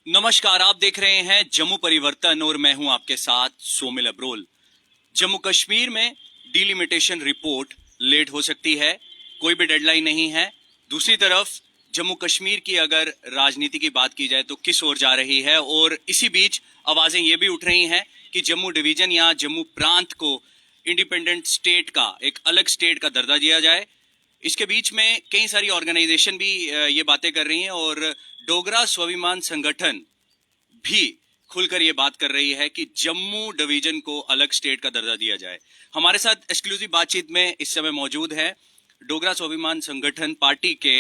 नमस्कार, आप देख रहे हैं जम्मू परिवर्तन और मैं हूं आपके साथ सोमिल अब्रोल। जम्मू कश्मीर में डिलिमिटेशन रिपोर्ट लेट हो सकती है, कोई भी डेडलाइन नहीं है। दूसरी तरफ जम्मू कश्मीर की अगर राजनीति की बात की जाए तो किस ओर जा रही है, और इसी बीच आवाजें ये भी उठ रही हैं कि जम्मू डिवीजन या जम्मू प्रांत को इंडिपेंडेंट स्टेट का, एक अलग स्टेट का दर्जा दिया जाए। इसके बीच में कई सारी ऑर्गेनाइजेशन भी ये बातें कर रही हैं, और डोगरा स्वाभिमान संगठन भी खुलकर ये बात कर रही है कि जम्मू डिवीजन को अलग स्टेट का दर्जा दिया जाए। हमारे साथ एक्सक्लूसिव बातचीत में इस समय मौजूद है डोगरा स्वाभिमान संगठन पार्टी के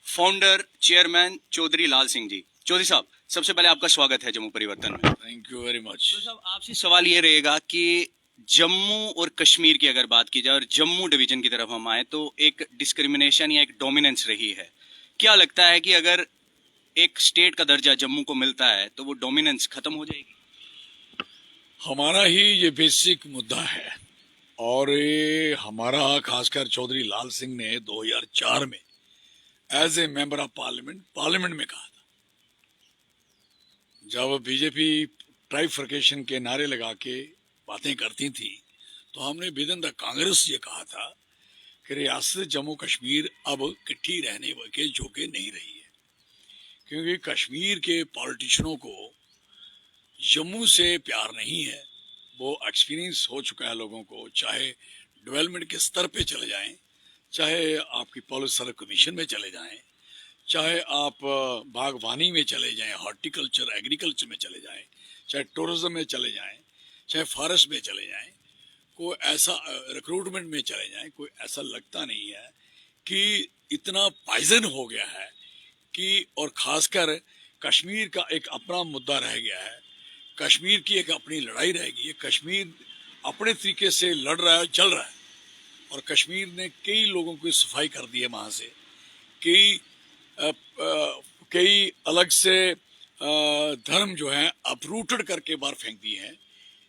फाउंडर चेयरमैन चौधरी लाल सिंह जी। चौधरी साहब, सबसे पहले आपका स्वागत है जम्मू परिवर्तन में। Thank you very much. तो साहब, आपसे सवाल ये रहेगा कि जम्मू और कश्मीर की अगर बात की जाए और जम्मू डिवीजन की तरफ हम आए तो एक डिस्क्रिमिनेशन या एक डोमिनेंस रही है। क्या लगता है कि अगर एक स्टेट का दर्जा जम्मू को मिलता है तो वो डोमिनेंस खत्म हो जाएगी? हमारा ही ये बेसिक मुद्दा है, और ये हमारा खासकर चौधरी लाल सिंह ने 2004 में as a member of parliament में कहा था, जब बीजेपी ट्राइफर्केशन के नारे लगा के बातें करती थी, तो हमने विद इन द कांग्रेस ये कहा था कि रियासत जम्मू कश्मीर अब इकट्ठी रहने के जोगे नहीं रही है, क्योंकि कश्मीर के पॉलिटिशियनों को जम्मू से प्यार नहीं है। वो एक्सपीरियंस हो चुका है लोगों को, चाहे डेवलपमेंट के स्तर पे चले जाएं, चाहे आपकी पॉलिसी सर्व कमीशन में चले जाएं, चाहे आप बागवानी में चले जाएं, हॉर्टिकल्चर एग्रीकल्चर में चले जाएं, चाहे टूरिज्म में चले जाएं, चाहे फॉरेस्ट में चले जाएं, कोई ऐसा रिक्रूटमेंट में चले जाएं, कोई ऐसा लगता नहीं है कि इतना पॉइजन हो गया है कि, और खासकर कश्मीर का एक अपना मुद्दा रह गया है, कश्मीर की एक अपनी लड़ाई रह गई है। कश्मीर अपने तरीके से लड़ रहा है, चल रहा है, और कश्मीर ने कई लोगों की सफाई कर दी है वहाँ से, कई अलग से धर्म जो है अपरूटेड करके बाहर फेंक दिए हैं।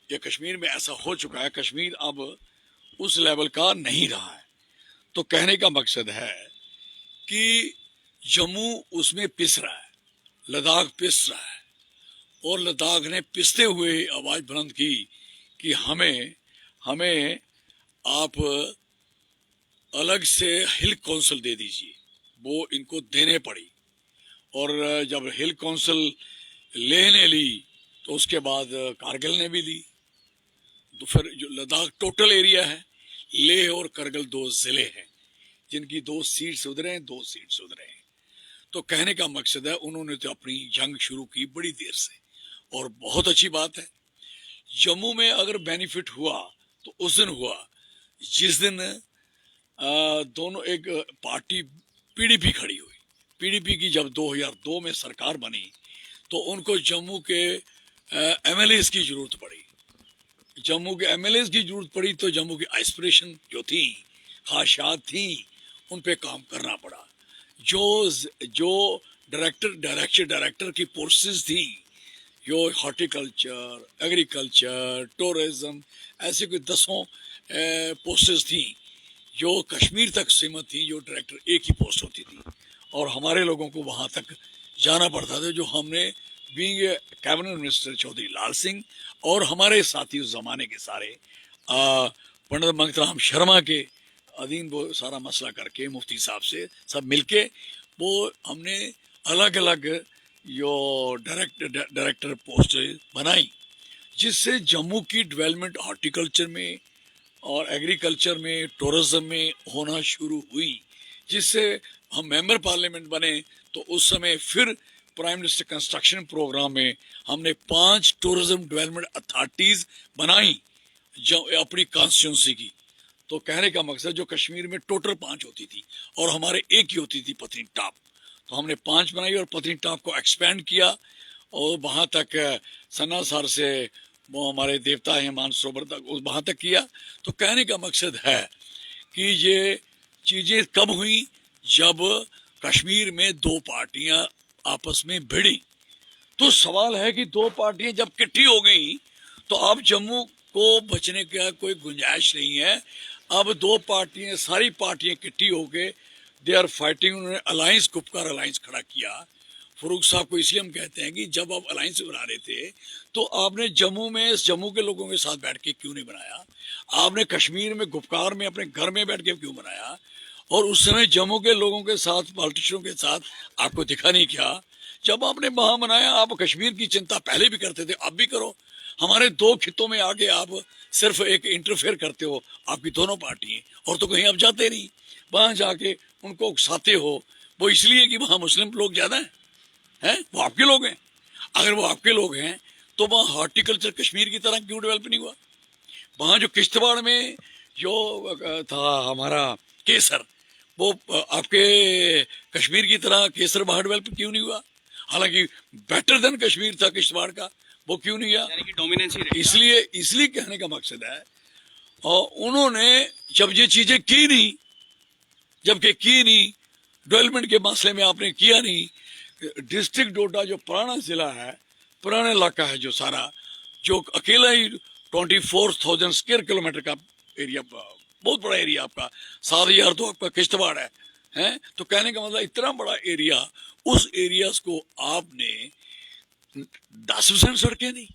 ये कश्मीर में ऐसा हो चुका है, कश्मीर अब उस लेवल का नहीं रहा है। तो कहने का मकसद है कि जम्मू उसमें पिस रहा है, लद्दाख पिस रहा है, और लद्दाख ने पिसते हुए आवाज बुलंद की कि हमें आप अलग से हिल काउंसिल दे दीजिए। वो इनको देने पड़ी, और जब हिल काउंसिल लेह ने ली तो उसके बाद कारगिल ने भी ली। तो फिर जो लद्दाख टोटल एरिया है, लेह और करगिल 2 जिले हैं जिनकी 2 सीट्स उधर हैं, 2 सीट्स उधर हैं। तो कहने का मकसद है, उन्होंने तो अपनी जंग शुरू की बड़ी देर से, और बहुत अच्छी बात है। जम्मू में अगर बेनिफिट हुआ तो उस दिन हुआ जिस दिन दोनों एक पार्टी पीडीपी खड़ी हुई। पीडीपी की जब 2002 में सरकार बनी तो उनको जम्मू के एमएलएस की जरूरत पड़ी। जम्मू के एमएलएस की जरूरत पड़ी तो जम्मू की एस्पिरेशन जो थी, ख्वाहिशात थी, उन पे काम करना पड़ा। जो डायरेक्टर की पोस्टेस थी, जो हॉर्टिकल्चर, एग्रीकल्चर, टूरिज्म, ऐसे कोई 10 पोस्टेस थी जो कश्मीर तक सीमित थी, जो डायरेक्टर एक ही पोस्ट होती थी, और हमारे लोगों को वहाँ तक जाना पड़ता था। जो हमने being cabinet minister Chaudhary Lal Singh और हमारे साथी उस जमाने के सारे पंडित मंगतराम शर्मा के अधीन वो सारा मसला करके मुफ्ती साहब से सब मिलके वो हमने अलग अलग जो डायरेक्टर पोस्ट बनाई, जिससे जम्मू की डेवलपमेंट हॉर्टिकल्चर में और एग्रीकल्चर में, टूरिज्म में होना शुरू हुई। जिससे हम मेंबर पार्लियामेंट बने तो उस समय फिर प्राइम मिनिस्टर कंस्ट्रक्शन प्रोग्राम में हमने 5 टूरिज्म डेवलपमेंट अथॉरिटीज बनाई जो अपनी कॉन्स्टिट्यूंसी की। तो कहने का मकसद, जो कश्मीर में टोटल 5 होती थी और हमारे एक ही होती थी पत्नीटॉप, तो हमने 5 बनाई और पत्नीटॉप को एक्सपेंड किया, और वहाँ तक सन्नासर से वो हमारे देवता हैं मानसरोवर तक, वहाँ तक किया। तो कहने का मकसद है कि ये चीज़ें कब हुई, जब कश्मीर में 2 पार्टियां आपस में भिड़ी। तो सवाल है कि 2 पार्टियां जब इकट्ठी हो गई तो अब जम्मू को बचने का कोई गुंजाइश नहीं है। अब 2 पार्टियां, सारी पार्टियां इकट्ठी हो गए, दे आर फाइटिंग। उन्होंने अलायंस, गुपकार अलायंस खड़ा किया फरूक साहब को इसलिए हम कहते हैं कि जब आप अलायंस बना रहे थे तो आपने जम्मू के लोगों के साथ बैठ के क्यों नहीं बनाया? आपने कश्मीर में गुपकार में अपने घर में बैठ के क्यों बनाया? और उस समय जम्मू के लोगों के साथ, पॉलिटिशियनों के साथ आपको दिखा नहीं क्या? जब आपने वहां बनाया, आप कश्मीर की चिंता पहले भी करते थे, अब भी करो। हमारे दो खितों में आगे आप सिर्फ एक इंटरफेयर करते हो, आपकी दोनों पार्टी, और तो कहीं आप जाते नहीं। वहां जाके उनको उकसाते हो, वो इसलिए कि वहां मुस्लिम लोग ज्यादा हैं, वो आपके लोग हैं। अगर वो आपके लोग हैं तो वहाँ हॉर्टिकल्चर कश्मीर की तरह क्यों डेवलप नहीं हुआ? वहाँ जो किश्तवाड़ में जो था हमारा केसर, वो आपके कश्मीर की तरह केसर वहाँ डेवलप क्यों नहीं हुआ? हालांकि बेटर देन कश्मीर था किश्तवाड़ का, वो क्यों नहीं हुआ? यानी कि डोमिनेंस ही रहेगा। इसलिए कहने का मकसद है, और उन्होंने जब ये चीजें की नहीं, जबकि की नहीं, डेवलपमेंट के मसले में आपने किया नहीं। डिस्ट्रिक्ट डोडा जो पुराना जिला है, पुराना इलाका है, जो सारा, जो अकेला ही 24,000 स्क्वायर किलोमीटर का एरिया, बहुत बड़ा एरिया आपका, 7,000 तो आपका किश्तवाड़ है। तो कहने का मतलब इतना बड़ा एरिया, उस एरियाज को आपने 10% सड़कें दी।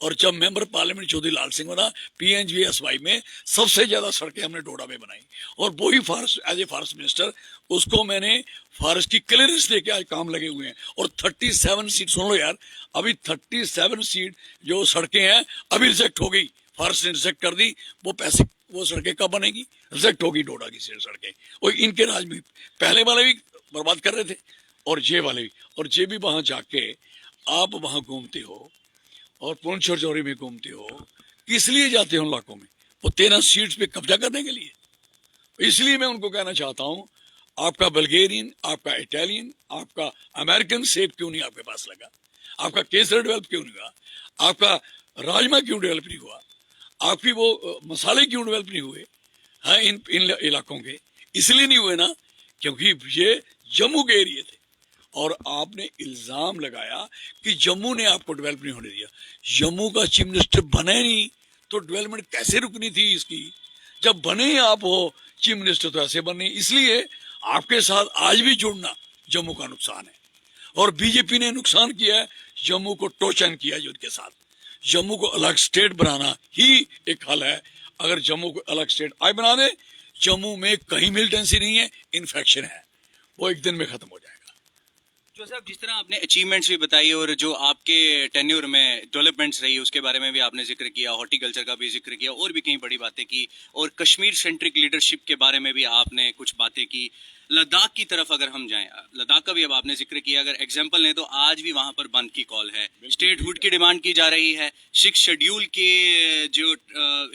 और जब मेंबर पार्लियामेंट चौधरी लाल सिंह बना, PNGSY में सबसे ज्यादा सड़कें हमने डोडा में बनाई, और वही forest, as a forest minister उसको मैंने फॉरेस्ट की क्लियरेंस देके आज काम लगे हुए हैं। और 37 सीट, सुन लो यार, अभी 37 सीट जो सड़कें हैं अभी रिजेक्ट हो गई, फॉरेस्ट ने रिजेक्ट कर दी। वो पैसे, वो सड़कें कब बनेगी? रिजेक्ट होगी डोडा की सड़कें। और इनके राज में पहले वाले भी बर्बाद कर रहे थे, और जे वाले भी। और जे भी वहां जाके आप वहां घूमते हो और पुंछ और जौहरी में घूमते हो, किस लिए जाते हो उन इलाकों में? वो 13 सीट्स पे कब्जा करने के लिए। इसलिए मैं उनको कहना चाहता हूं, आपका बल्गेरियन, आपका इटालियन, आपका अमेरिकन सेब क्यों नहीं आपके पास लगा? आपका केसर डेवलप क्यों नहीं हुआ? आपका राजमा क्यों डेवलप नहीं हुआ? आपकी वो मसाले क्यों डेवलप नहीं हुए? हाँ, इन इलाकों के इसलिए नहीं हुए ना, क्योंकि ये जम्मू के एरिया थे। और आपने इल्जाम लगाया कि जम्मू ने आपको डेवलप नहीं होने दिया। जम्मू का चीफ मिनिस्टर बने नहीं तो डेवलपमेंट कैसे रुकनी थी इसकी? जब बने आप हो चीफ मिनिस्टर तो ऐसे बने। इसलिए आपके साथ आज भी जुड़ना जम्मू का नुकसान है, और बीजेपी ने नुकसान किया है, जम्मू को टोचन किया है उनके साथ। जम्मू को अलग स्टेट बनाना ही एक हल है। अगर जम्मू को अलग स्टेट आज बना दे, जम्मू में कहीं मिलिटेंसी नहीं है, इन्फेक्शन है, वो एक दिन में खत्म हो जाएगा। जो साहब, जिस तरह आपने अचीवमेंट्स भी बताई और जो आपके टेन्योर में डेवलपमेंट्स रही उसके बारे में भी आपने जिक्र किया, हॉर्टिकल्चर का भी जिक्र किया, और भी कई बड़ी बातें की, और कश्मीर सेंट्रिक लीडरशिप के बारे में भी आपने कुछ बातें की। लद्दाख की तरफ अगर हम जाएं, लद्दाख का भी अब आपने जिक्र किया, अगर एग्जाम्पल लें तो आज भी वहां पर बंद की कॉल है, स्टेटहुड की डिमांड की जा रही है, 6 शेड्यूल के जो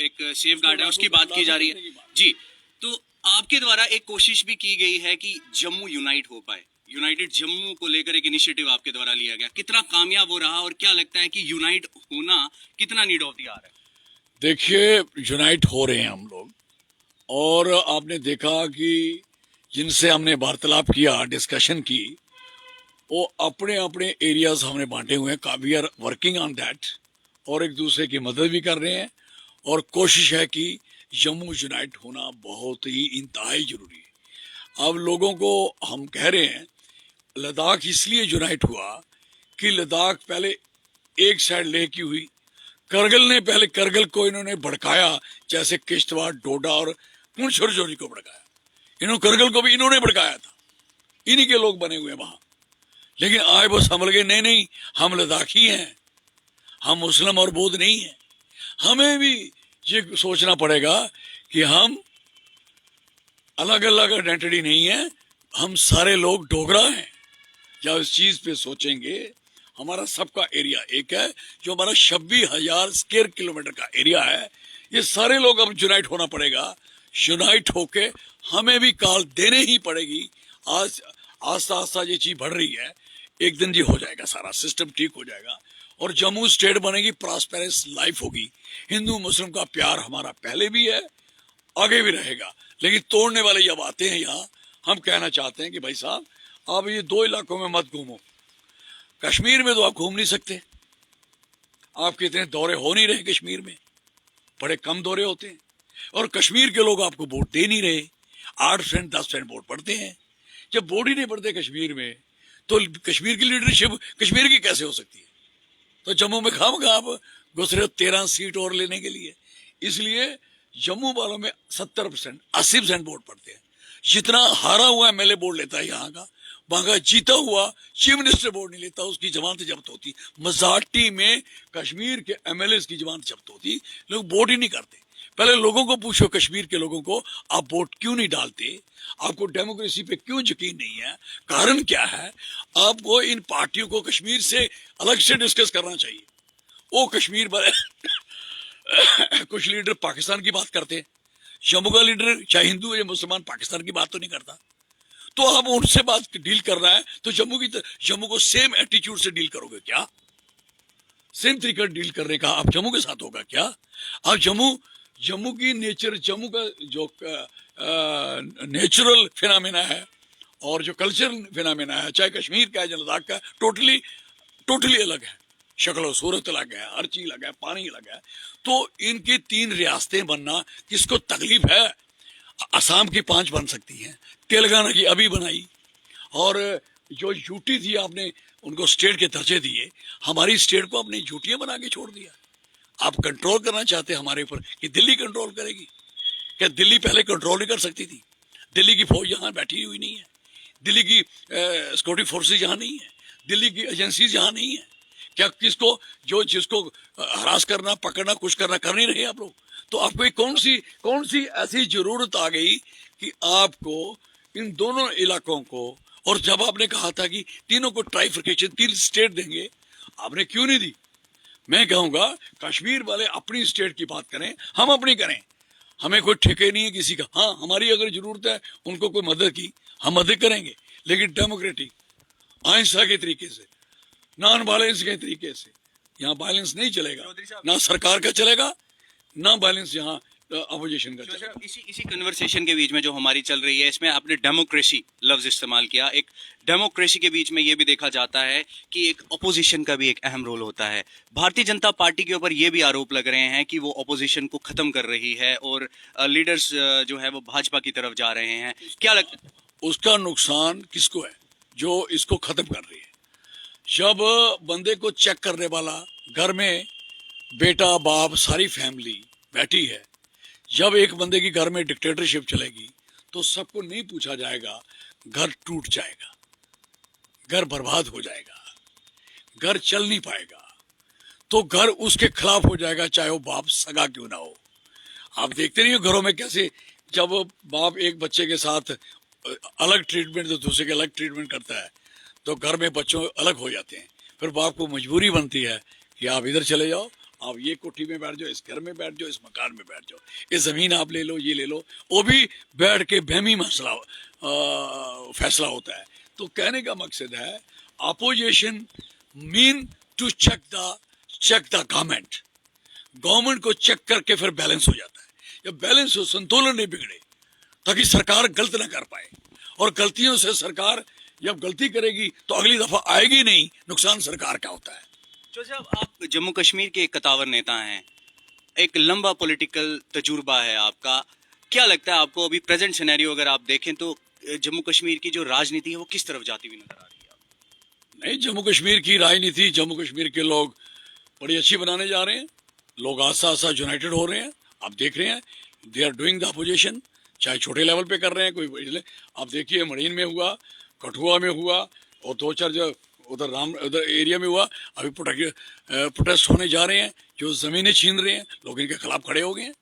एक सेफ गार्ड है उसकी बात की जा रही है जी। तो आपके द्वारा एक कोशिश भी की गई है कि जम्मू यूनाइट हो पाए, यूनाइटेड जम्मू को लेकर एक इनिशिएटिव आपके द्वारा लिया गया, कितना कामयाब हो रहा और क्या लगता है कि यूनाइट होना कितना नीड ऑफ द आवर है? देखिए, यूनाइट हो रहे हैं हम लोग, और आपने देखा कि जिनसे हमने वार्तालाप किया, डिस्कशन की, वो अपने अपने एरियाज हमने बांटे हुए हैं। We are working on that, और एक दूसरे की मदद भी कर रहे हैं, और कोशिश है कि जम्मू यूनाइट होना बहुत ही इंतहाई जरूरी है। अब लोगों को हम कह रहे हैं लद्दाख इसलिए यूनाइट हुआ कि लद्दाख पहले एक साइड लेह की हुई, करगिल ने पहले करगिल को इन्होंने भड़काया, जैसे किश्तवाड़, डोडा और पुंछ और जोरी को भड़काया। इन्होंने करगिल को भी इन्होंने भड़काया था, इन्हीं के लोग बने हुए वहां। लेकिन आए वो समझ गए, नहीं नहीं, हम लद्दाखी हैं, हम मुस्लिम और बौद्ध नहीं हैं। हमें भी ये सोचना पड़ेगा कि हम अलग अलग आइडेंटिटी नहीं है, हम सारे लोग डोगरा हैं। जब इस चीज पे सोचेंगे, हमारा सबका एरिया एक है, जो हमारा 26,000 स्क्वायर किलोमीटर का एरिया है, ये सारे लोग अब यूनाइट होना पड़ेगा। यूनाइट होके हमें भी कॉल देने ही पड़ेगी। आज आस्ता आस्ता ये चीज बढ़ रही है, एक दिन ये हो जाएगा, सारा सिस्टम ठीक हो जाएगा, और जम्मू स्टेट बनेगी, प्रॉस्पेरस लाइफ होगी। हिंदू मुस्लिम का प्यार हमारा पहले भी है, आगे भी रहेगा। लेकिन तोड़ने वाले जब आते हैं यहाँ, हम कहना चाहते हैं कि भाई साहब, आप ये दो इलाकों में मत घूमो। कश्मीर में तो आप घूम नहीं सकते, आपके इतने दौरे हो नहीं रहे कश्मीर में, बड़े कम दौरे होते हैं, और कश्मीर के लोग आपको वोट दे नहीं रहे। 8% 10% वोट पड़ते हैं। जब वोट ही नहीं पड़ते कश्मीर में, तो कश्मीर की लीडरशिप कश्मीर की कैसे हो सकती है? तो जम्मू में खामखा आप घुस रहे हो 13 सीट और लेने के लिए। इसलिए जम्मू वालों में 70%, 80% वोट पड़ते हैं। जितना हारा हुआ एमएलए वोट लेता है यहाँ का, वहां का जीता हुआ चीफ मिनिस्टर वोट नहीं लेता, उसकी जमानत जब्त होती। मेजॉरिटी में कश्मीर के एमएलए की जमानत जब्त होती, लोग वोट ही नहीं करते। पहले लोगों को पूछो, कश्मीर के लोगों को, आप वोट क्यों नहीं डालते? आपको डेमोक्रेसी पे क्यों यकीन नहीं है? कारण क्या है? आपको इन पार्टियों को कश्मीर से अलग से डिस्कस करना चाहिए। वो कश्मीर वाले कुछ लीडर पाकिस्तान की बात करते हैं, जम्मू का लीडर चाहे हिंदू या मुसलमान पाकिस्तान की बात तो नहीं करता। तो आप उनसे बात डील करना है तो जम्मू को सेम एटीट्यूड से डील करोगे क्या? सेम तरीका डील करने का आप जम्मू के साथ होगा क्या? आप जम्मू की नेचर, जम्मू का जो नेचुरल फिनोमेना है और जो कल्चरल फिनोमेना है, चाहे कश्मीर का है या लद्दाख का, टोटली अलग है। शक्ल और सूरत अलग है, हर चीज अलग है, पानी अलग है। तो इनकी 3 रियासतें बनना किसको तकलीफ है? असम की 5 बन सकती हैं, तेलंगाना की अभी बनाई, और जो यूटी थी आपने उनको स्टेट के दर्जे दिए, हमारी स्टेट को आपने यूटियां बना के छोड़ दिया। आप कंट्रोल करना चाहते हैं हमारे ऊपर कि दिल्ली कंट्रोल करेगी? क्या दिल्ली पहले कंट्रोल नहीं कर सकती थी? दिल्ली की फौज यहाँ बैठी हुई नहीं है, दिल्ली की सिक्योरिटी फोर्सेज यहाँ नहीं है, दिल्ली की एजेंसीज यहाँ नहीं है। क्या जिसको हरास करना, पकड़ना, कुछ करना कर नहीं रहे आप लोग? तो आपको कौन सी ऐसी जरूरत आ गई कि आपको इन दोनों इलाकों को, और जब आपने कहा था कि तीनों को ट्राइफिकेशन 3 स्टेट देंगे, आपने क्यों नहीं दी? मैं कहूंगा कश्मीर वाले अपनी स्टेट की बात करें, हम अपनी करें। हमें कोई ठेके नहीं है किसी का। हाँ, हमारी अगर जरूरत है उनको कोई मदद की, हम मदद करेंगे, लेकिन डेमोक्रेटिक, अहिंसा के तरीके से, नॉन वायलेंस के तरीके से। यहाँ वायलेंस नहीं चलेगा, ना सरकार का चलेगा, ना वायलेंस यहाँ अपोजिशन का चलेगा। इसी कन्वर्सेशन के बीच में जो हमारी चल रही है, इसमें आपने डेमोक्रेसी लफ्ज इस्तेमाल किया। एक डेमोक्रेसी के बीच में ये भी देखा जाता है कि एक अपोजिशन का भी एक अहम रोल होता है। भारतीय जनता पार्टी के ऊपर ये भी आरोप लग रहे हैं कि वो अपोजिशन को खत्म कर रही है और लीडर्स जो है वो भाजपा की तरफ जा रहे हैं। क्या लगता है उसका नुकसान किसको है? जो इसको खत्म कर रही है। जब बंदे को चेक करने वाला घर में बेटा, बाप, सारी फैमिली बैठी है, जब एक बंदे की घर में डिक्टेटरशिप चलेगी तो सबको नहीं पूछा जाएगा, घर टूट जाएगा, घर बर्बाद हो जाएगा, घर चल नहीं पाएगा, तो घर उसके खिलाफ हो जाएगा, चाहे वो बाप सगा क्यों ना हो। आप देखते नहीं हो घरों में कैसे, जब बाप एक बच्चे के साथ अलग ट्रीटमेंट तो दूसरे के अलग ट्रीटमेंट करता है, तो घर में बच्चों अलग हो जाते हैं। फिर बाप को मजबूरी बनती है कि आप इधर चले जाओ, आप ये कोठी में बैठ जाओ, इस घर में बैठ जाओ, इस मकान में बैठ जाओ, ये जमीन आप ले लो, ये ले लो। वो भी बैठ के बहमी मसला फैसला होता है। तो कहने का मकसद है, opposition mean to check the government को चेक करके फिर बैलेंस हो जाता है। जब बैलेंस हो, संतुलन नहीं बिगड़े, ताकि सरकार गलत ना कर पाए, और गलतियों से सरकार जब गलती करेगी तो अगली दफा आएगी नहीं, नुकसान सरकार का होता है। जो साहब, आप जम्मू कश्मीर के एक कतावर नेता हैं, एक लंबा पॉलिटिकल तजुर्बा है आपका। क्या लगता है आपको अभी प्रेजेंट सिनेरियो अगर आप देखें तो जम्मू कश्मीर की जो राजनीति है वो किस तरफ जाती हुई नजर आ रही है आपको? नहीं, जम्मू कश्मीर की राजनीति जम्मू कश्मीर के लोग बड़ी अच्छी बनाने जा रहे हैं। लोग आस्ता आस्ता यूनाइटेड हो रहे हैं। आप देख रहे हैं, they are doing the opposition, चाहे छोटे लेवल पे कर रहे हैं, कोई आप देखिए मरीन में हुआ, कठुआ में हुआ, और 2-4 जो उधर एरिया में हुआ। अभी प्रोटेस्ट होने जा रहे हैं, जो जमीनें छीन रहे हैं, लोग इनके खिलाफ खड़े हो गए हैं।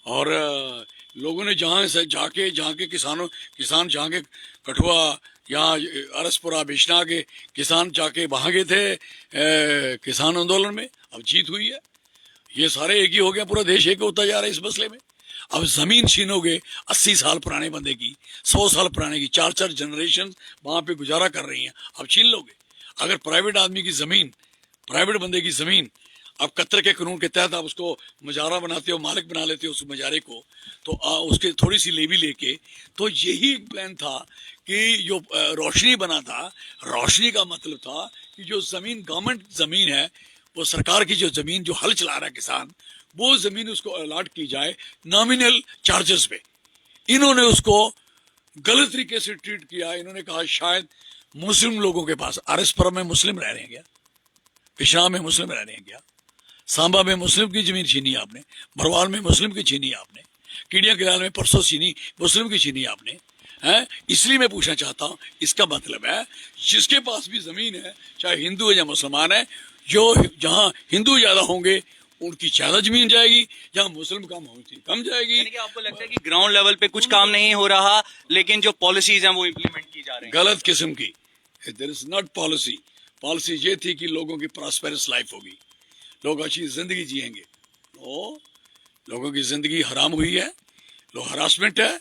और लोगों ने जहाँ के किसान जहाँ के कठुआ, यहाँ अरसपुरा, बिश्ना के किसान जाके वहाँ गए थे किसान आंदोलन में, अब जीत हुई है। ये सारे एक ही हो गया, पूरा देश एक होता जा रहा है इस मसले में। अब जमीन छीनोगे 80 साल पुराने बंदे की, 100 साल पुराने की, 4-4 जनरेशन वहां पे गुजारा कर रही हैं, अब छीन लोगे। अगर प्राइवेट आदमी की जमीन, प्राइवेट बंदे की जमीन, अब कतर के कानून के तहत आप उसको मुजारा बनाते हो, मालिक बना लेते हो उस मुजारे को, तो उसके थोड़ी सी लेवी लेके, तो यही प्लान था कि जो रोशनी बना था, रोशनी का मतलब था कि जो जमीन गवर्नमेंट जमीन है, वो सरकार की जो जमीन जो हल चला रहा है किसान, वो जमीन उसको अलॉट की जाए नॉमिनल चार्जेस पे। इन्होंने उसको गलत तरीके से ट्रीट किया। इन्होंने कहा शायद मुस्लिम लोगों के पास आरएसपुरम में मुस्लिम रह रहे हैं क्या? पिछड़ा में मुस्लिम रह रहे हैं क्या? सांबा में मुस्लिम की जमीन छीनी आपने, बरवाल में मुस्लिम की छीनी आपने, कीड़िया किलाल में परसों छीनी मुस्लिम की छीनी आपने है। इसलिए मैं पूछना चाहता हूं, इसका मतलब है जिसके पास भी जमीन है, चाहे हिंदू है या मुसलमान है, जो जहां हिंदू ज्यादा होंगे उनकी ज्यादा जमीन जाएगी, जहां मुस्लिम कम होगी कम जाएगी। यानी कि आपको लगता है कि ग्राउंड लेवल पे कुछ काम नहीं हो रहा, लेकिन जो पॉलिसीज हैं वो इम्प्लीमेंट की जा रही हैं गलत किस्म की। There is not policy. Policy ये थी कि लोगों की प्रॉस्पेरस लाइफ होगी, लोग अच्छी जिंदगी जिएंगे। तो लोगों की जिंदगी हराम हुई है, लोग हरासमेंट है,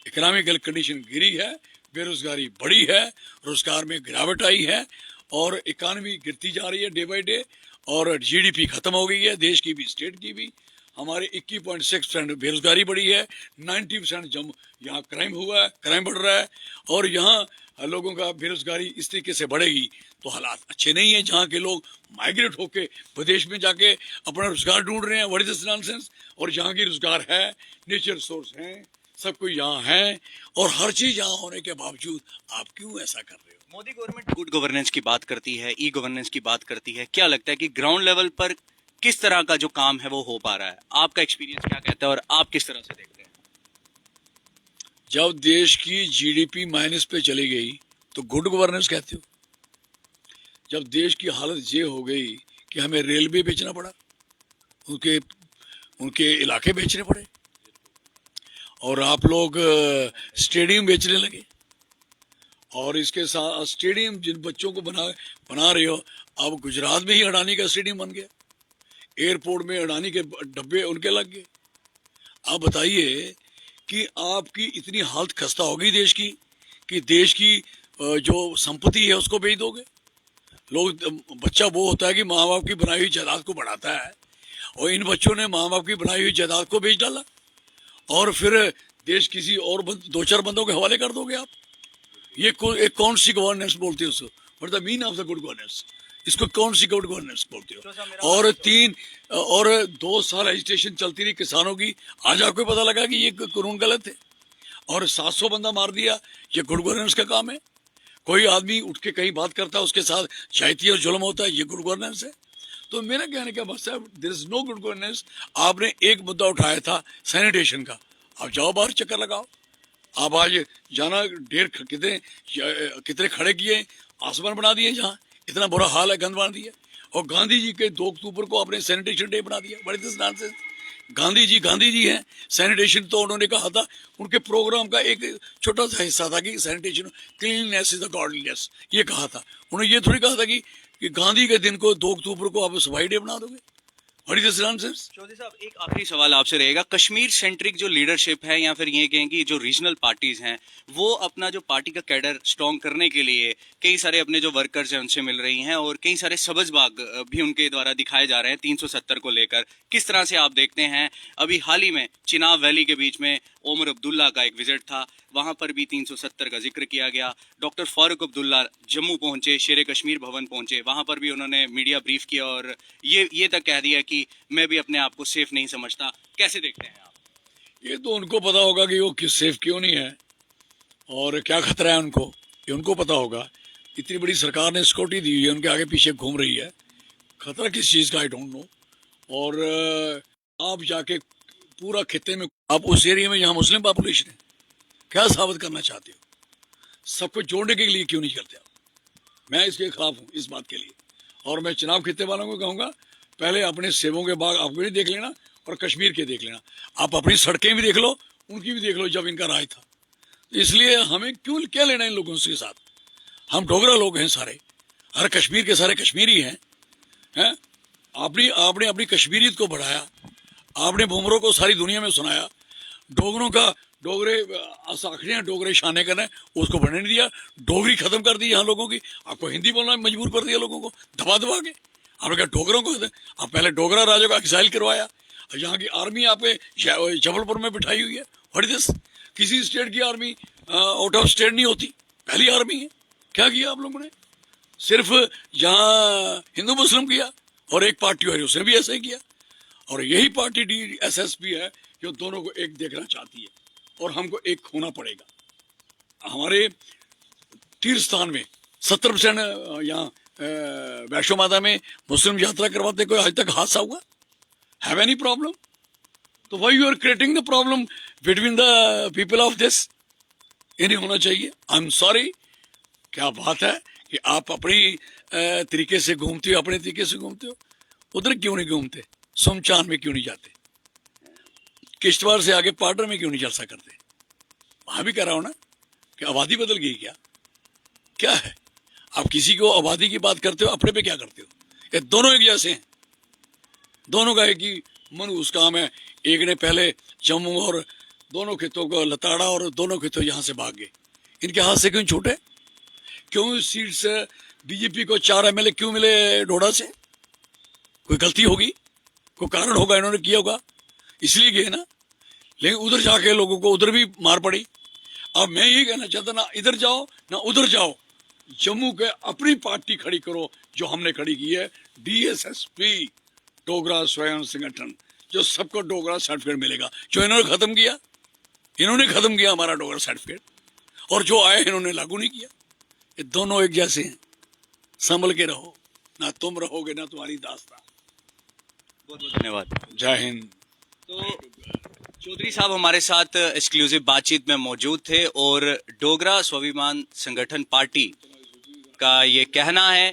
इकोनॉमिकल कंडीशन गिरी है, बेरोजगारी बढ़ी है, रोजगार में गिरावट आई है और इकोनॉमी गिरती जा रही है डे बाय डे, और जीडीपी खत्म हो गई है, देश की भी स्टेट की भी। हमारे 21.6% बेरोजगारी बढ़ी है, 90% यहाँ क्राइम हुआ है, क्राइम बढ़ रहा है, और यहाँ लोगों का बेरोजगारी इस तरीके से बढ़ेगी तो हालात अच्छे नहीं है। जहाँ के लोग माइग्रेट होके विदेश में जाके अपना रोजगार ढूंढ रहे हैं, व्हाट इज दिस नॉनसेंस। और जहाँ की रोजगार है, नेचर रिसोर्स हैं, सब कुछ यहाँ है, और हर चीज यहाँ होने के बावजूद आप क्यों ऐसा कर रहे हो? मोदी गवर्नमेंट गुड गवर्नेंस की बात करती है, ई गवर्नेंस की बात करती है। क्या लगता है कि ग्राउंड लेवल पर किस तरह का जो काम है वो हो पा रहा है? आपका एक्सपीरियंस क्या कहता है और आप किस तरह से देखते हैं? जब देश की जीडीपी माइनस पे चली गई तो गुड गवर्नेंस कहते हो? जब देश की हालत ये हो गई कि हमें रेलवे बेचना पड़ा, उनके उनके इलाके बेचने पड़े, और आप लोग स्टेडियम बेचने लगे, और इसके साथ स्टेडियम जिन बच्चों को बना रहे हो, अब गुजरात में ही अडानी का स्टेडियम बन गया, एयरपोर्ट में अडानी के डब्बे उनके लग गए। आप बताइए कि आपकी इतनी हालत खस्ता होगी देश की कि देश की जो संपत्ति है उसको बेच दोगे? लोग, बच्चा वो होता है कि माँ बाप की बनाई हुई जायदाद को बढ़ाता है, और इन बच्चों ने माँ बाप की बनाई हुई जायदाद को बेच डाला, और फिर देश किसी और दो चार बंदों के हवाले कर दोगे आप। ये एक कौन सी गवर्नेंस बोलते हो? What the mean of the good governance? इसको कौन सी गुड गवर्नेंस बोलते हो? और 2 साल एजिटेशन चलती रही किसानों की, आज आपको पता लगा कि ये कानून गलत है, और 700 बंदा मार दिया, ये गुड गवर्नेंस का काम है? कोई आदमी उठ के कहीं बात करता है, उसके साथ ज्यादती और जुल्म होता है, ये गुड गवर्नेंस है? तो मेरा कहने का मकसद है, there is no good governance. आपने एक मुद्दा उठाया था सैनिटेशन का, आप जाओ बाहर चक्कर लगाओ। आप आज जाना, ढेर कितने खड़े किए, आसमान बना दिए, जहाँ इतना बुरा हाल है, गंद बना दिया। और गांधी जी के 2 अक्टूबर को आपने सैनिटेशन डे बना दिया, बड़े नॉनसेंस। गांधी जी हैं, सैनिटेशन तो उन्होंने कहा था, उनके प्रोग्राम का एक छोटा सा हिस्सा था कि sanitation, cleanness is the godliness, ये कहा था। उन्होंने ये थोड़ी कहा था कि गांधी के दिन को 2 अक्टूबर को आप सफाई डे बना दोगे। What is this nonsense? Chaudhary sahab, एक आखिरी सवाल आपसे रहेगा। कश्मीर सेंट्रिक जो लीडरशिप है, या फिर ये कहें कि जो रीजनल पार्टीज हैं, वो अपना जो पार्टी का कैडर स्ट्रॉन्ग करने के लिए कई सारे अपने जो वर्कर्स हैं उनसे मिल रही हैं, और कई सारे सब्ज़बाग भी उनके द्वारा दिखाए जा रहे हैं 370 को लेकर। किस तरह से आप देखते हैं? अभी हाल ही में चिनाब वैली के बीच में ओमर अब्दुल्ला का एक विजिट था, वहां पर भी 370 का जिक्र किया गया। डॉक्टर फारूक अब्दुल्ला जम्मू पहुंचे, शेर कश्मीर भवन पहुंचे, वहां पर भी उन्होंने मीडिया ब्रीफ किया और ये तक कह दिया कि मैं भी अपने आप को सेफ नहीं समझता। कैसे देखते हैं आप? ये तो उनको पता होगा कि वो किस सेफ क्यों नहीं है और क्या खतरा है उनको, ये उनको पता होगा। इतनी बड़ी सरकार ने सिक्योरिटी दी हुई है, उनके आगे पीछे घूम रही है, खतरा किस चीज़ का आई डोंट नो। और आप जाके पूरा खित्ते में, आप उस एरिया में यहाँ मुस्लिम पॉपुलेशन है, क्या साबित करना चाहते हो? सबको जोड़ने के लिए क्यों नहीं करते आप? मैं इसके खिलाफ हूँ, इस बात के लिए। और मैं चिनाब खित्ते वालों को कहूँगा, पहले अपने सेबों के बाग आप भी देख लेना और कश्मीर के देख लेना, आप अपनी सड़कें भी देख लो, उनकी भी देख लो जब इनका राज था। इसलिए हमें क्यों क्या लेना इन लोगों के साथ? हम डोगरा लोग हैं सारे, हर कश्मीर के सारे कश्मीरी हैं। आपने अपनी कश्मीरियत को बढ़ाया, आपने भूमरों को सारी दुनिया में सुनाया, डोगरों का डोगरे साखियाँ डोगरे शाने करना है, उसको बढ़ने नहीं दिया, डोगरी खत्म कर दी यहाँ लोगों की। आपको हिंदी बोलना मजबूर कर दिया लोगों को, दबा दबा के। आपने कहा डोगरों को, आप पहले डोगरा राजा का एक्साइल करवाया, यहाँ की आर्मी आपे जबलपुर में बिठाई हुई है। What is this? किसी स्टेट की आर्मी आउट ऑफ स्टेट नहीं होती, पहली आर्मी है। क्या किया आप लोगों ने? सिर्फ यहाँ हिंदू मुस्लिम किया, और एक पार्टी है उसने भी ऐसा ही किया। और यही पार्टी DSSP है जो दोनों को एक देखना चाहती है, और हमको एक होना पड़ेगा। हमारे तीर्थ स्थान में 70% यहाँ वैष्णो माता में मुस्लिम यात्रा करवाते कोई आज तक हादसा हुआ? Have any problem? तो why you are creating the problem between the people of this? ये नहीं होना चाहिए। I am sorry. क्या बात है कि आप अपनी तरीके से घूमते हो, अपने तरीके से घूमते हो। उधर क्यों नहीं घूमते? सोमचांद में क्यों नहीं जाते? किश्तवाड़ से आगे पार्डर में क्यों नहीं जलसा करते? वहां भी कह रहा हूं ना कि आबादी बदल गई क्या? क्या है? आप किसी को आबादी की बात करते हो, अपने पे क्या करते हो? ये दोनों एक जैसे हैं। दोनों का एक ही मनहूस काम है। एक ने पहले जम्मू और दोनों खितों को लताड़ा और दोनों खितों यहां से भाग गए। इनके हाथ से क्यों छूटे? क्यों सीट से बीजेपी को 4 एमएलए क्यों मिले डोडा से? कोई गलती होगी, कोई कारण होगा, इन्होंने किया होगा, इसलिए गए ना। लेकिन उधर जाके लोगों को उधर भी मार पड़ी। अब मैं यही कहना चाहता, ना इधर जाओ ना उधर जाओ, जम्मू के अपनी पार्टी खड़ी करो जो हमने खड़ी की है, DSSP डोगरा स्वयं संगठन, जो सबको डोगरा सर्टिफिकेट मिलेगा। जो इन्होंने खत्म किया, इन्होंने खत्म किया हमारा डोगरा सर्टिफिकेट, और जो आए इन्होंने लागू नहीं किया। ये दोनों एक जैसे हैं। संभल के रहो, ना तुम रहोगे ना तुम्हारी दास्तान। बहुत बहुत धन्यवाद। जय हिंद। तो चौधरी साहब हमारे साथ एक्सक्लूसिव बातचीत में मौजूद थे और डोगरा स्वाभिमान संगठन पार्टी का ये कहना है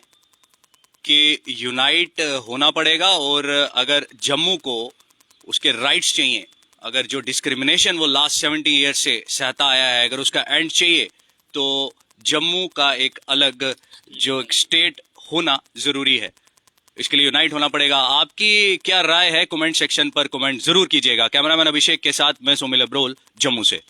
कि यूनाइट होना पड़ेगा, और अगर जम्मू को उसके राइट्स चाहिए, अगर जो डिस्क्रिमिनेशन वो लास्ट 70 ईयर से सहता आया है, अगर उसका एंड चाहिए, तो जम्मू का एक अलग जो एक स्टेट होना जरूरी है। इसके लिए यूनाइट होना पड़ेगा। आपकी क्या राय है? कमेंट सेक्शन पर कमेंट जरूर कीजिएगा। कैमरामैन अभिषेक के साथ मैं सोमिल अब्रोल, जम्मू से।